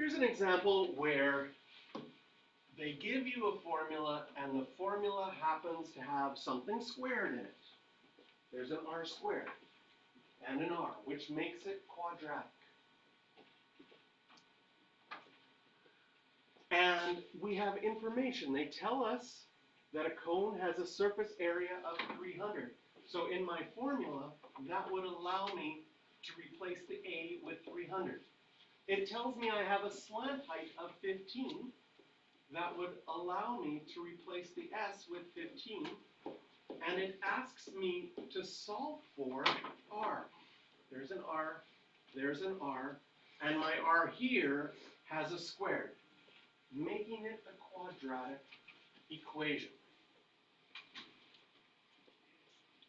Here's an example where they give you a formula, and the formula happens to have something squared in it. There's an r squared and an r, which makes it quadratic. And we have information. They tell us that a cone has a surface area of 300. So in my formula, that would allow me to replace the a with 300. It tells me I have a slant height of 15. That would allow me to replace the s with 15. And it asks me to solve for r. There's an r, there's an r, and my r here has a squared, making it a quadratic equation.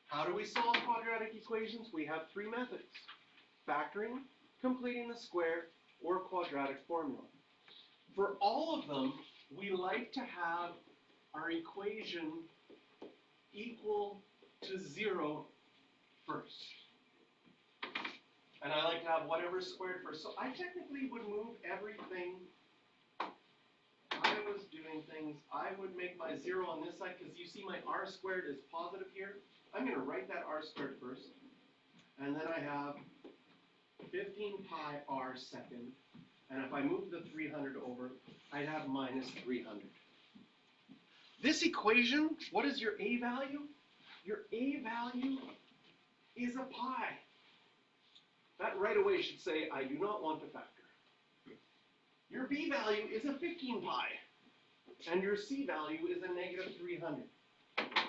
How do we solve quadratic equations? We have three methods: factoring, completing the square, or quadratic formula. For all of them, we like to have our equation equal to 0 first. And I like to have whatever's squared first. So I technically would move everything. I was doing things, I would make my 0 on this side, because you see my r squared is positive here. I'm going to write that r squared first. And then I have 15 pi r second. And if I move the 300 over, I'd have minus 300. This equation, what is your a value? Your a value is a pi. That right away should say, I do not want to factor. Your b value is a 15 pi. And your c value is a negative 300.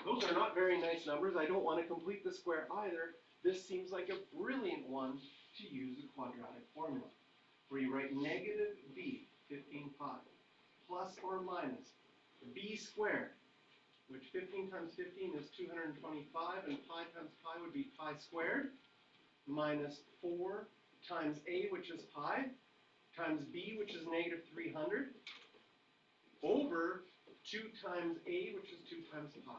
Those are not very nice numbers. I don't want to complete the square either. This seems like a brilliant one to use the quadratic formula, where you write negative b, 15 pi, plus or minus b squared, which 15 times 15 is 225, and pi times pi would be pi squared, minus 4 times a, which is pi, times b, which is negative 300, over 2 times a, which is 2 times pi.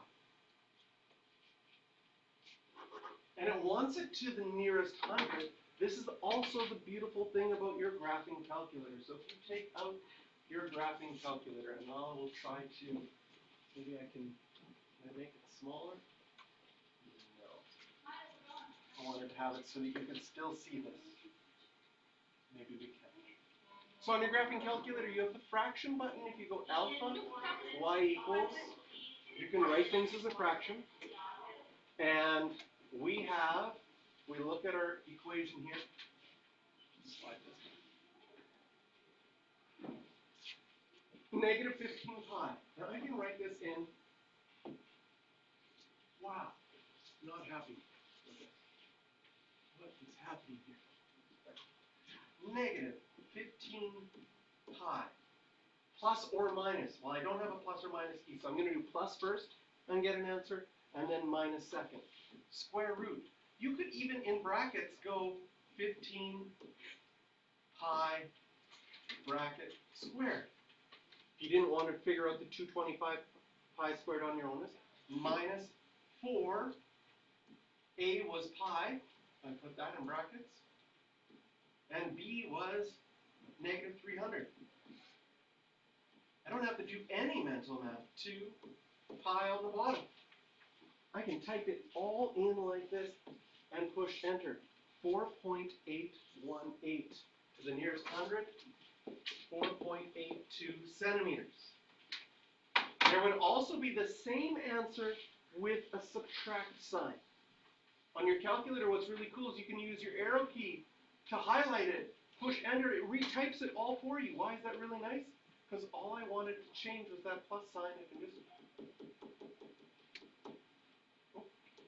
And it wants it to the nearest hundred. This is also the beautiful thing about your graphing calculator. So if you take out your graphing calculator, and I will try to, maybe I can make it smaller? No. I wanted to have it so that you can still see this. Maybe we can. So on your graphing calculator, you have the fraction button. If you go alpha, y equals, you can write things as a fraction. And we look at our equation here. Slide this. Negative 15 pi. Now I can write this in. Wow, not happy with this. What is happening here? Negative 15 pi. Plus or minus. Well, I don't have a plus or minus key, so I'm going to do plus first and get an answer, and then minus second. Square root. You could even, in brackets, go 15 pi bracket squared. If you didn't want to figure out the 225 pi squared on your own, minus 4, a was pi, I put that in brackets, and b was negative 300. I don't have to do any mental math. 2 pi on the bottom. I can type it all in like this and push enter. 4.818 to the nearest hundred, 4.82 centimeters. There would also be the same answer with a subtract sign. On your calculator, what's really cool is you can use your arrow key to highlight it, push enter, it retypes it all for you. Why is that really nice? Because all I wanted to change was that plus sign. I can just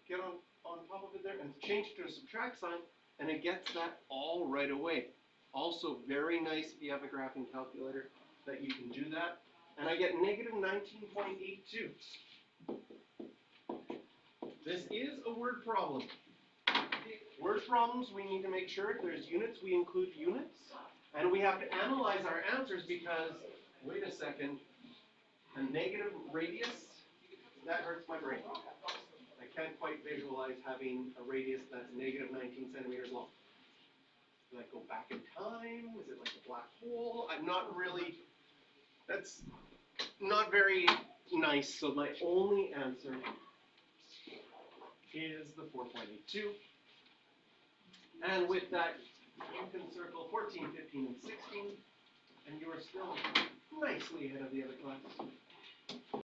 get on top of it there and change it to a subtract sign, and it gets that all right away. Also very nice if you have a graphing calculator that you can do that. And I get negative 19.82. This is a word problem. Word problems, we need to make sure if there's units, we include units. And we have to analyze our answers because, wait a second, a negative radius, that hurts my brain. I can't quite visualize having a radius that's negative 19 centimeters long. Does that go back in time? Is it like a black hole? not really, that's not very nice, so my only answer is the 4.82. And with that, you can circle 14, 15, and 16, and you are still nicely ahead of the other class.